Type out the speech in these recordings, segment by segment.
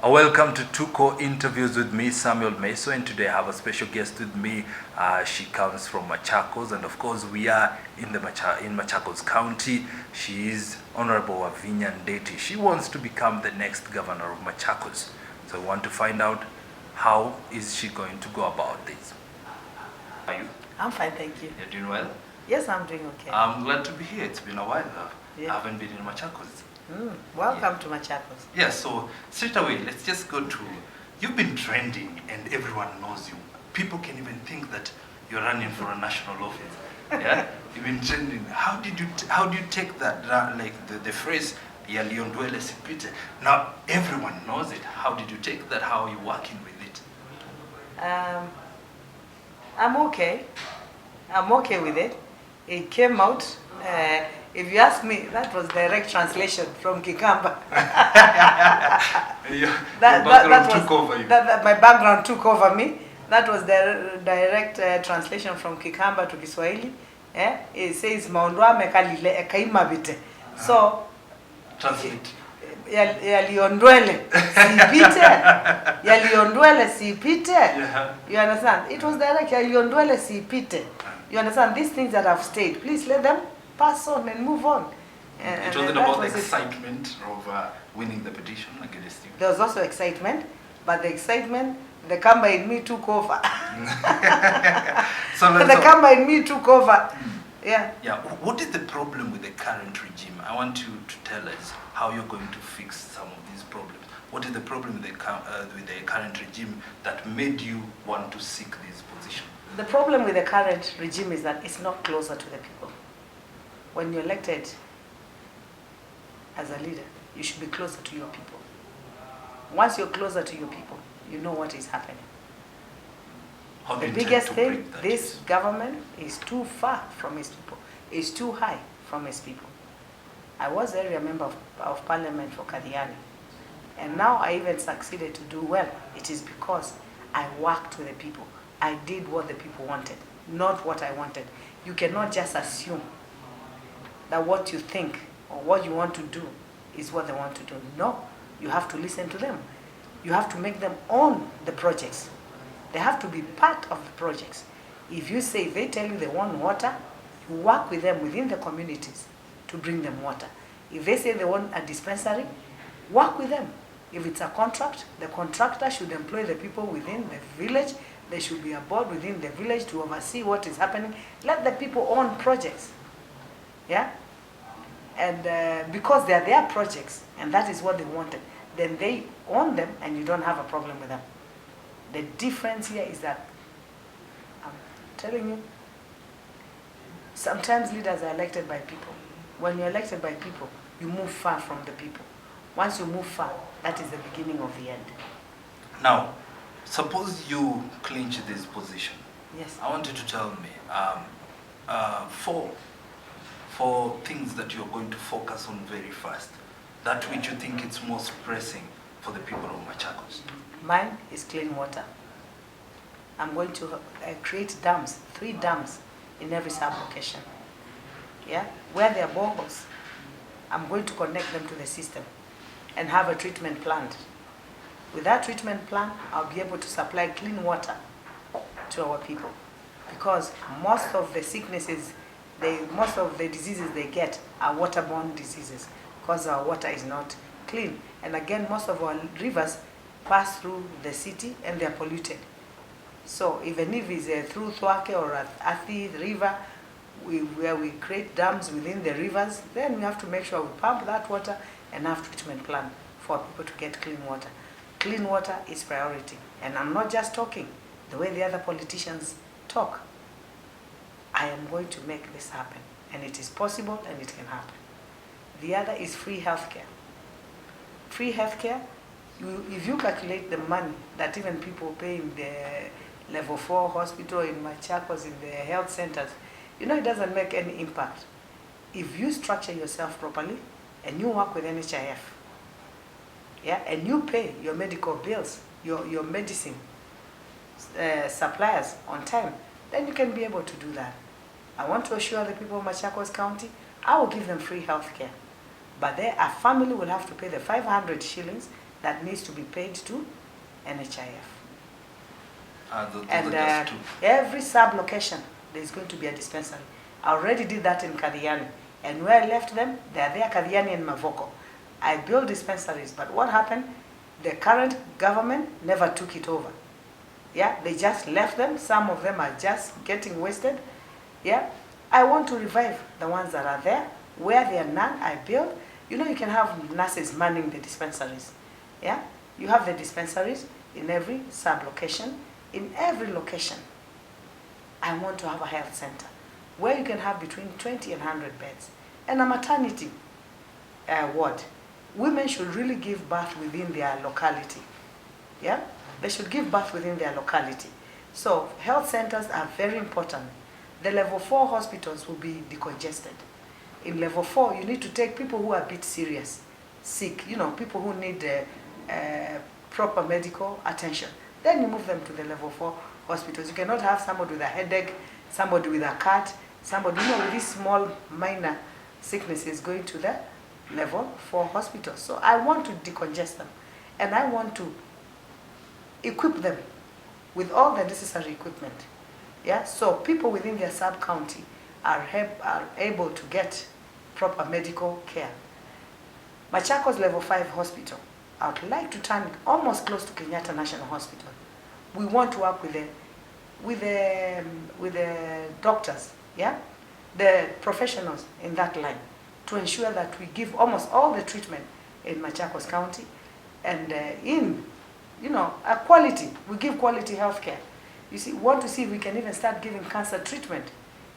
Welcome to Tuko Interviews with me, Samuel Meso, and today I have a special guest with me. She comes from Machakos, and of course we are in Machakos County. She is Honorable Wavinya Ndeti. She wants to become the next governor of Machakos. So I want to find out how is she going to go about this. How are you? I'm fine, thank you. You're doing well? Yes, I'm doing okay. I'm glad to be here. It's been a while. Yeah. I haven't been in Machakos. Welcome to Machakos. Yeah, so straight away, let's just go to, you've been trending and everyone knows you. People can even think that you're running for a national office. Yeah, you've been trending. How do you take that, like the phrase, Yaliyo Ndwele Sipite? Now, everyone knows it. How did you take that? How are you working with it? I'm okay. I'm okay with it. It came out. If you ask me, that was direct translation from Kikamba. My background took over me. That was the direct translation from Kikamba to Kiswahili. It says Maundwa mekalile ekaima bite. So Translate. Yaliyondwele Sipite. Yaliyondwele Sipite. You understand? It was direct. Yaliyondwele Sipite. You understand? These things that have stayed, please let them pass on and move on. It wasn't about the excitement of winning the petition against you. There was also excitement, but the excitement, the Kamba in me took over. The Kamba in me took over. Yeah. Yeah. What is the problem with the current regime? I want you to tell us how you're going to fix some of these problems. What is the problem with the current regime that made you want to seek this position? The problem with the current regime is that it's not closer to the people. When you're elected as a leader, you should be closer to your people. Once you're closer to your people, you know what is happening. The biggest thing, this government is too far from its people. It's too high from its people. I was area member of parliament for Kadiani, and now I even succeeded to do well. It is because I worked with the people. I did what the people wanted, not what I wanted. You cannot just assume that what you think or what you want to do is what they want to do. No, you have to listen to them. You have to make them own the projects. They have to be part of the projects. If you say, they tell you they want water, you work with them within the communities to bring them water. If they say they want a dispensary, work with them. If it's a contract, the contractor should employ the people within the village. There should be a board within the village to oversee what is happening. Let the people own projects. Yeah? And because they are their projects, and that is what they wanted, then they own them and you don't have a problem with them. The difference here is that, I'm telling you, sometimes leaders are elected by people. When you're elected by people, you move far from the people. Once you move far, that is the beginning of the end. Now, suppose you clinch this position. Yes. I want you to tell me for things that you're going to focus on very fast, that which you think it's most pressing for the people of Machakos. Mine is clean water. I'm going to create dams, 3 dams in every sub-location. Yeah? Where there are boreholes, I'm going to connect them to the system and have a treatment plant. With that treatment plant, I'll be able to supply clean water to our people. Because most of the sicknesses, most of the diseases they get are waterborne diseases because our water is not clean. And again, most of our rivers pass through the city and they are polluted. So even if it's through Thwake or Athi River, where we create dams within the rivers, then we have to make sure we pump that water and have treatment plant for people to get clean water. Clean water is priority. And I'm not just talking the way the other politicians talk. I am going to make this happen. And it is possible and it can happen. The other is free healthcare. Free healthcare, if you calculate the money that even people pay in the level 4 hospital in Machakos, in the health centers, you know it doesn't make any impact. If you structure yourself properly and you work with NHIF, yeah, and you pay your medical bills, your medicine suppliers on time, then you can be able to do that. I want to assure the people of Machakos County, I will give them free health care. But a family will have to pay the 500 shillings that needs to be paid to NHIF. And every sub-location, there's going to be a dispensary. I already did that in Kadhiani. And where I left them, they are there, Kadhiani and Mavoko. I built dispensaries, but what happened? The current government never took it over. Yeah, they just left them. Some of them are just getting wasted. Yeah, I want to revive the ones that are there. Where there are none, I build. You know, you can have nurses manning the dispensaries. Yeah, you have the dispensaries in every sub-location. In every location, I want to have a health center where you can have between 20 and 100 beds. And a maternity ward. Women should really give birth within their locality. Yeah? They should give birth within their locality. So health centers are very important. The level 4 hospitals will be decongested. In level 4, you need to take people who are a bit serious, sick, you know, people who need proper medical attention. Then you move them to the level 4 hospitals. You cannot have somebody with a headache, somebody with a cut, somebody, you know, with these small minor sicknesses going to the level 4 hospitals. So I want to decongest them, and I want to equip them with all the necessary equipment. Yeah, so people within their sub-county are able to get proper medical care. Machakos level 5 hospital, I would like to turn it almost close to Kenyatta National Hospital. We want to work with the doctors, yeah, the professionals in that line, to ensure that we give almost all the treatment in Machakos County, and in, you know, a quality. We give quality health care. You see, want to see if we can even start giving cancer treatment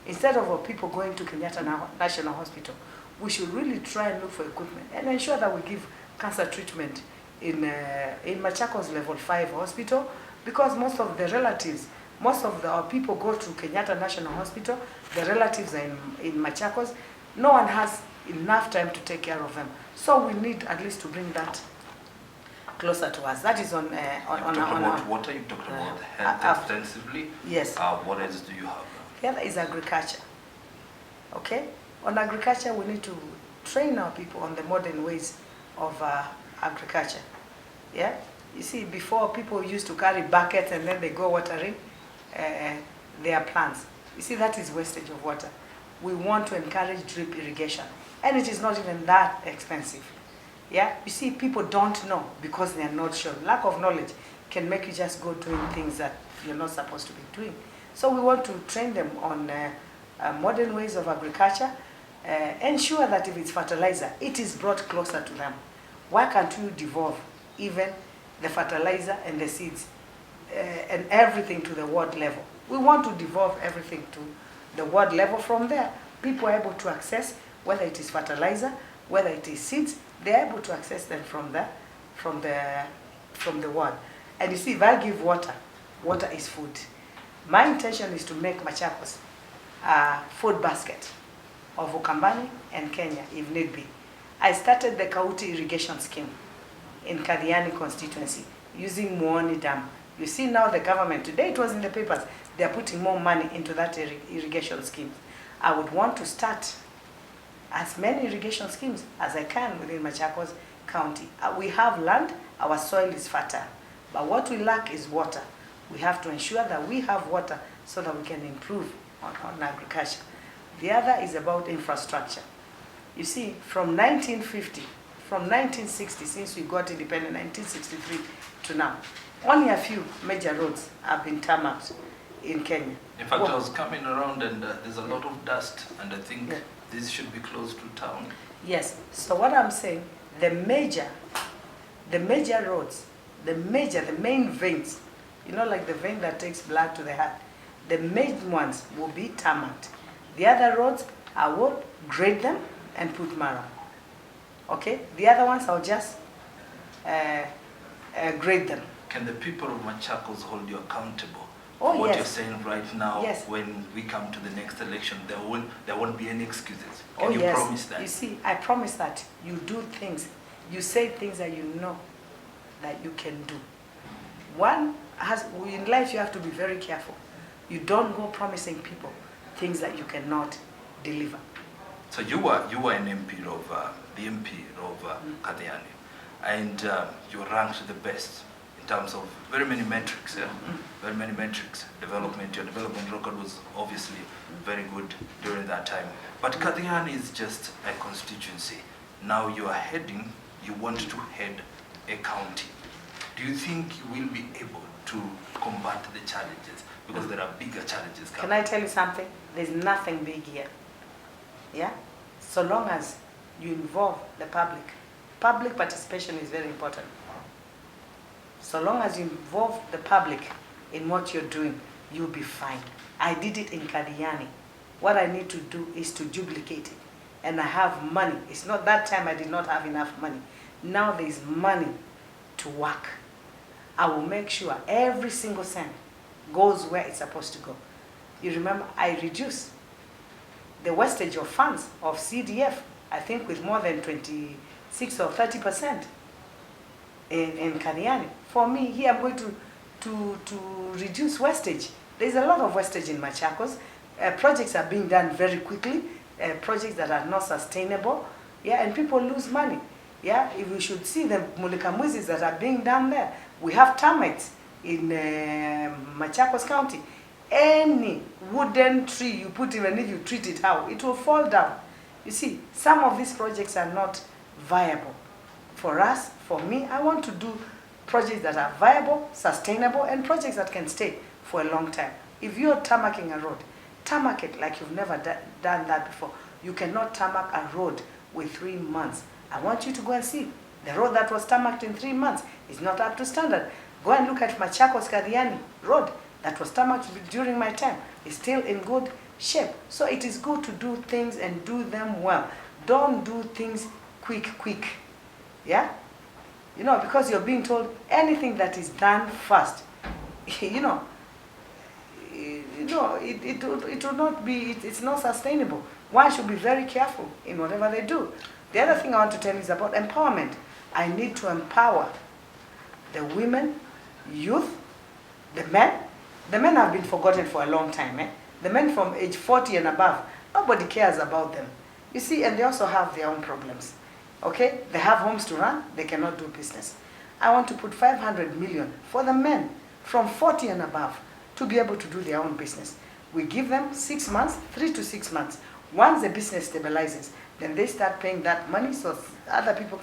instead of people going to Kenyatta National Hospital. We should really try and look for equipment and ensure that we give cancer treatment in Machakos level 5 hospital, because most of the relatives, most of our people go to Kenyatta National Hospital, the relatives are in Machakos. No one has enough time to take care of them. So we need at least to bring that closer to us. That is on what are you talking about? Health extensively? Yes. What else do you have? The other is agriculture. Okay? On agriculture, we need to train our people on the modern ways of agriculture. Yeah? You see, before people used to carry buckets and then they go watering their plants. You see, that is wastage of water. We want to encourage drip irrigation. And it is not even that expensive. Yeah? You see, people don't know because they are not sure. Lack of knowledge can make you just go doing things that you're not supposed to be doing. So we want to train them on modern ways of agriculture. Ensure that if it's fertilizer, it is brought closer to them. Why can't you devolve even the fertilizer and the seeds and everything to the ward level? We want to devolve everything to the ward level. From there, people are able to access, whether it is fertilizer, whether it is seeds, they're able to access them from the ward. And you see, if I give water, water is food. My intention is to make Machakos a food basket of Ukambani and Kenya, if need be. I started the Kauti irrigation scheme in Kadhiani constituency using Muoni Dam. You see now the government, today it was in the papers, they are putting more money into that irrigation scheme. I would want to start as many irrigation schemes as I can within Machakos County. We have land, our soil is fertile, but what we lack is water. We have to ensure that we have water so that we can improve on agriculture. The other is about infrastructure. You see, from 1960, since we got independent, 1963 to now, only a few major roads have been tarmacked in Kenya. In fact, I was coming around and there's a lot of dust, and I think this should be close to town. Yes. So what I'm saying, the major roads, the main veins, you know, like the vein that takes blood to the heart, the main ones will be tarmacked. The other roads, I will grade them and put marrow. Okay? The other ones, I'll just grade them. Can the people of Machakos hold you accountable? Oh, what yes. you're saying right now, yes. When we come to the next election, there won't be any excuses. Can you yes. promise that? You see, I promise that you do things, you say things that you know that you can do. In life you have to be very careful. You don't go promising people things that you cannot deliver. So you were an MP of the MP of Kadhiani. and you ranked the best in terms of very many metrics, yeah? Very many metrics. Development, your development record was obviously very good during that time. But Kadiani is just a constituency. Now you are you want to head a county. Do you think you will be able to combat the challenges? Because there are bigger challenges coming. Can I tell you something? There's nothing big here. Yeah? So long as you involve the public. Public participation is very important. So long as you involve the public in what you're doing, you'll be fine. I did it in Kadiani. What I need to do is to duplicate it. And I have money. It's not that time I did not have enough money. Now there's money to work. I will make sure every single cent goes where it's supposed to go. You remember, I reduced the wastage of funds of CDF, I think with more than 26 or 30% in Kadiani. For me, here I'm going to reduce wastage. There's a lot of wastage in Machakos. Projects are being done very quickly, projects that are not sustainable, yeah, and people lose money. Yeah, if we should see the mulikamwizis that are being done there. We have termites in Machakos County. Any wooden tree you put, even if you treat it how, it will fall down. You see, some of these projects are not viable. For us, for me, I want to do projects that are viable, sustainable, and projects that can stay for a long time. If you're tarmacking a road, tarmac it like you've never done that before. You cannot tarmac a road with 3 months. I want you to go and see. The road that was tarmacked in 3 months is not up to standard. Go and look at Machakos Kadiani road that was tarmacked during my time. It's still in good shape. So it is good to do things and do them well. Don't do things quick. Yeah? You know, because you're being told anything that is done fast, it will not be, it's not sustainable. One should be very careful in whatever they do. The other thing I want to tell you is about empowerment. I need to empower the women, youth, the men. The men have been forgotten for a long time. The men from age 40 and above, nobody cares about them. You see, and they also have their own problems. Okay? They have homes to run, they cannot do business. I want to put 500 million for the men from 40 and above to be able to do their own business. We give them 6 months, 3 to 6 months. Once the business stabilizes, then they start paying that money so other people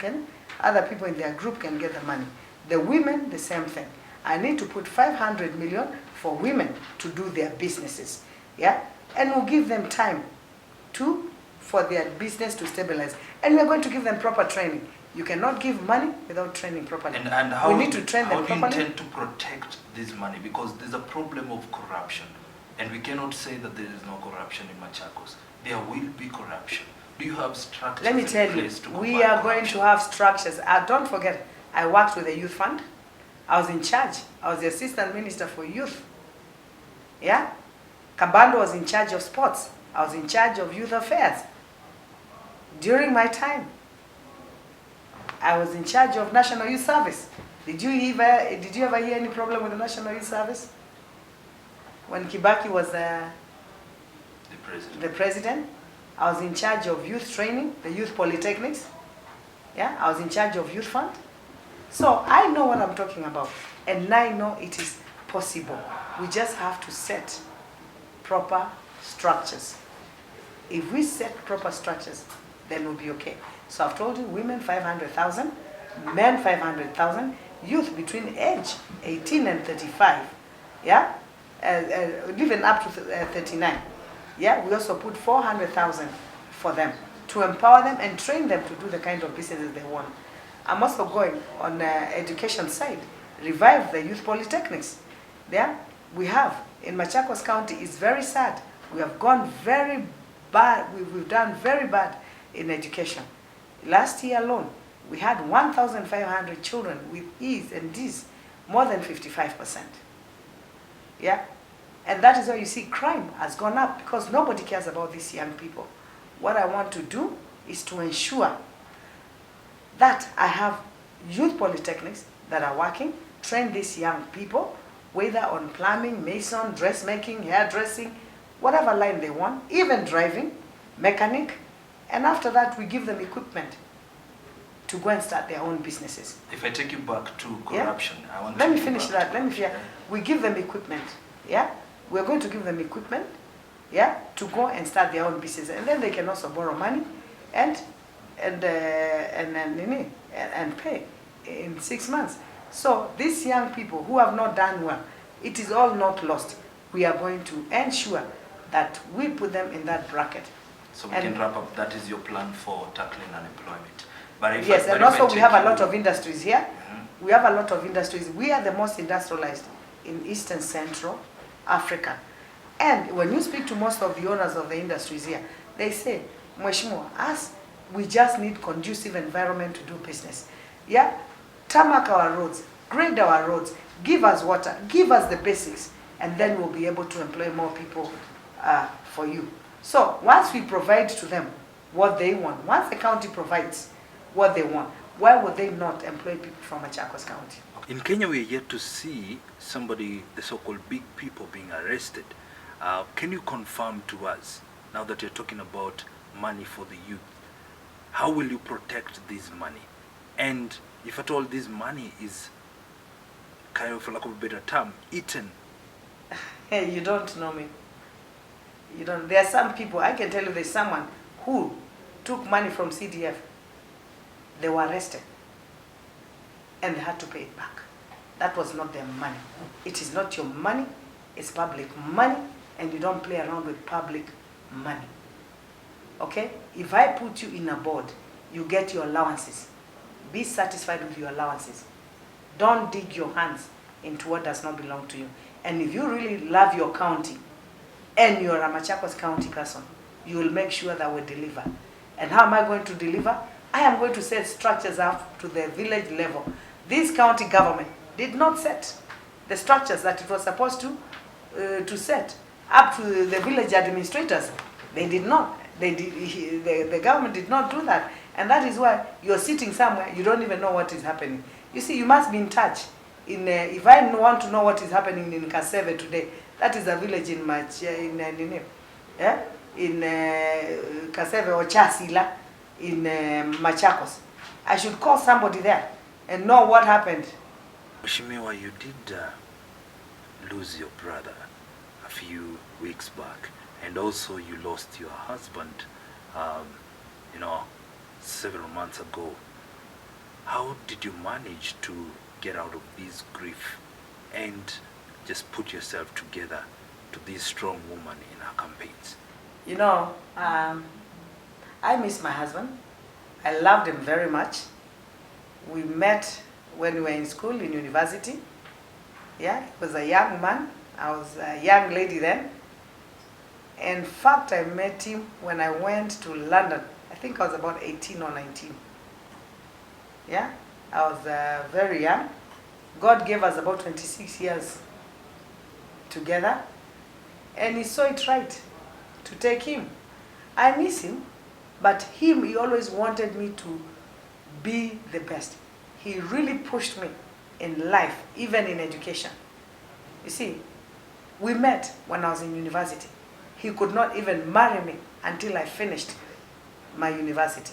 in their group can get the money. The women, the same thing. I need to put 500 million for women to do their businesses. Yeah? And we'll give them time for their business to stabilize. And we're going to give them proper training. You cannot give money without training properly. And how, we need to train them properly. How do you intend to protect this money? Because there's a problem of corruption. And we cannot say that there is no corruption in Machakos. There will be corruption. Do you have structures? Let me tell you, we are going to have structures. Don't forget, I worked with the youth fund. I was in charge. I was the assistant minister for youth. Yeah? Kabando was in charge of sports. I was in charge of youth affairs. During my time, I was in charge of National Youth Service. Did you ever hear any problem with the National Youth Service? When Kibaki was the president, I was in charge of youth training, the youth polytechnics. Yeah, I was in charge of youth fund. So I know what I'm talking about, and I know it is possible. We just have to set proper structures. If we set proper structures, then we'll be okay. So I've told you, women 500,000, men 500,000, youth between age 18 and 35, yeah, even up to 39. Yeah, we also put 400,000 for them to empower them and train them to do the kind of businesses they want. I'm also going on the education side, revive the youth polytechnics. Yeah, we have in Machakos County. It's very sad. We have gone very bad. We've done very bad in education. Last year alone, we had 1,500 children with E's and D's, more than 55%. Yeah, and that is why you see crime has gone up, because nobody cares about these young people. What I want to do is to ensure that I have youth polytechnics that are working, train these young people, whether on plumbing, mason, dressmaking, hairdressing, whatever line they want, even driving, mechanic, and after that we give them equipment to go and start their own businesses. If I take you back to corruption, yeah? I want Let to me finish that. Let me finish. Yeah. We give them equipment. Yeah, we're going to give them equipment. Yeah, to go and start their own business, and then they can also borrow money, and pay in 6 months. So these young people who have not done well, it is all not lost. We are going to ensure that we put them in that bracket. So we can wrap up. That is your plan for tackling unemployment. But if yes, and also we have a lot of industries here. Mm-hmm. We have a lot of industries. We are the most industrialized in Eastern Central Africa. And when you speak to most of the owners of the industries here, they say, Mheshimiwa, us, we just need conducive environment to do business. Yeah? Tarmac our roads, grade our roads, give us water, give us the basics, and then we'll be able to employ more people for you. So once we provide to them what they want, once the county provides what they want, why would they not employ people from Machakos County? In Kenya, we are yet to see somebody, the so-called big people, being arrested. Can you confirm to us, now that you're talking about money for the youth, how will you protect this money? And if at all this money is, kind of, for lack of a better term, eaten? Hey, you don't know me. You don't. There are some people, I can tell you there's someone who took money from CDF. They were arrested and they had to pay it back. That was not their money. It is not your money, it's public money, and you don't play around with public money. Okay? If I put you in a board, you get your allowances. Be satisfied with your allowances. Don't dig your hands into what does not belong to you. And if you really love your county, and you're a Machakos County person, you will make sure that we deliver. And how am I going to deliver? I am going to set structures up to the village level. This county government did not set the structures that it was supposed to set up to the village administrators. They did not. The government did not do that. And that is why you're sitting somewhere, you don't even know what is happening. You see, you must be in touch. If I want to know what is happening in Kaseve today, that is a village in Kaseve or Chasila in Machakos. I should call somebody there and know what happened. Mheshimiwa, you did lose your brother a few weeks back, and also you lost your husband, several months ago. How did you manage to get out of this grief and just put yourself together to this strong woman in her campaigns? You know, I miss my husband. I loved him very much. We met when we were in school, in university. Yeah, he was a young man. I was a young lady then. In fact, I met him when I went to London. I think I was about 18 or 19. Yeah, I was very young. God gave us about 26 years together, and he saw it right to take him. I miss him, but he always wanted me to be the best. He really pushed me in life, even in education. You see, we met when I was in university. He could not even marry me until I finished my university.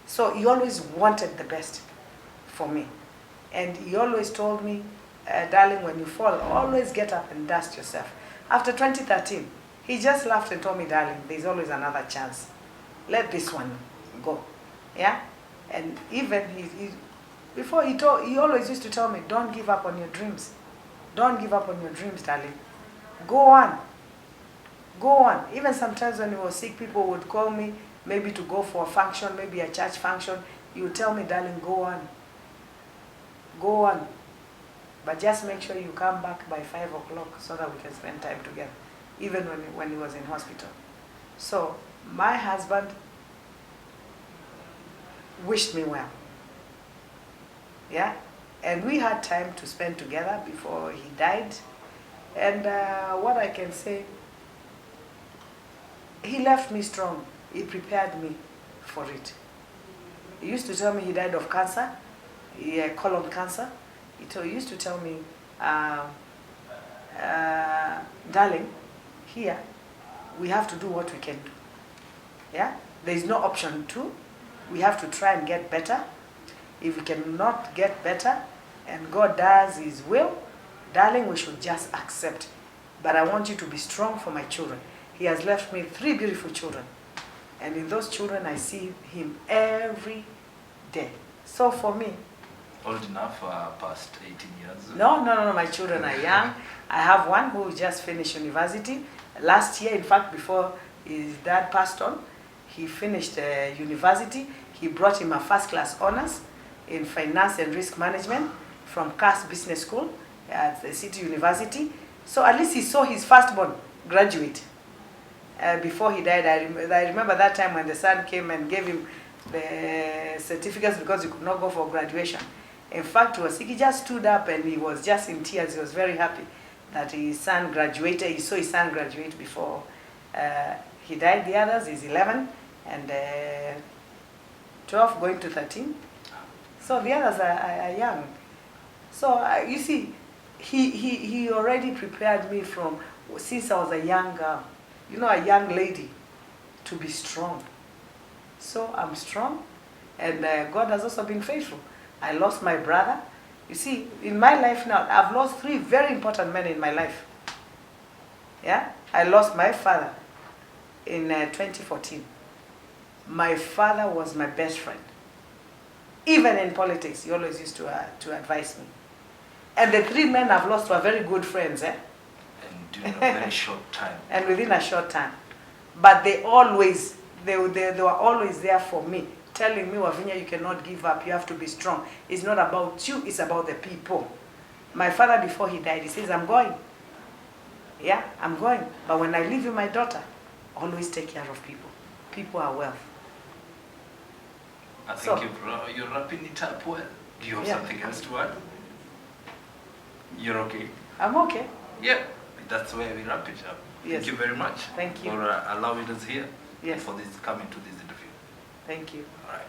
So he always wanted the best for me. And he always told me, darling, when you fall, always get up and dust yourself. After 2013, he just laughed and told me, darling, there's always another chance. Let this one go. Yeah? And even before he always used to tell me, don't give up on your dreams. Don't give up on your dreams, darling. Go on. Go on. Even sometimes when he was sick, people would call me, maybe to go for a function, maybe a church function. He would tell me, darling, go on. Go on. But just make sure you come back by 5 o'clock so that we can spend time together, even when he was in hospital. So my husband wished me well. Yeah? And we had time to spend together before he died. And what I can say, he left me strong. He prepared me for it. He used to tell me he died of cancer, colon cancer. He used to tell me, darling, here, we have to do what we can do. Yeah? There is no option 2. We have to try and get better. If we cannot get better and God does His will, darling, we should just accept. But I want you to be strong for my children. He has left me 3 beautiful children. And in those children, I see Him every day. So for me... Old enough past 18 years? No, my children are young. I have one who just finished university. Last year, in fact, before his dad passed on, he finished university. He brought him a first-class honors in finance and risk management from Cass Business School at the City University. So at least he saw his firstborn graduate before he died. I remember that time when the son came and gave him the certificates because he could not go for graduation. In fact, he just stood up and he was just in tears. He was very happy that his son graduated. He saw his son graduate before he died. The others is 11 and 12 going to 13. So the others are young. So you see, he already prepared me from, since I was a young girl, you know, a young lady, to be strong. So I'm strong, and God has also been faithful. I lost my brother. You see, in my life now, I've lost 3 very important men in my life. Yeah, I lost my father in 2014. My father was my best friend. Even in politics, he always used to advise me. And the 3 men I've lost were very good friends, eh? And during a very short time. And within a short time. But they were always there for me, telling me, Wavinya, you cannot give up, you have to be strong. It's not about you, it's about the people. My father, before he died, he says, I'm going. Yeah, I'm going. But when I leave you, my daughter, always take care of people. People are wealth. I think you're wrapping it up well. Do you have something else to add? You're okay? I'm okay. Yeah, that's where we wrap it up. Yes. Thank you very much. Thank you. For allowing us here. Yes. For this coming to this interview. Thank you. All right.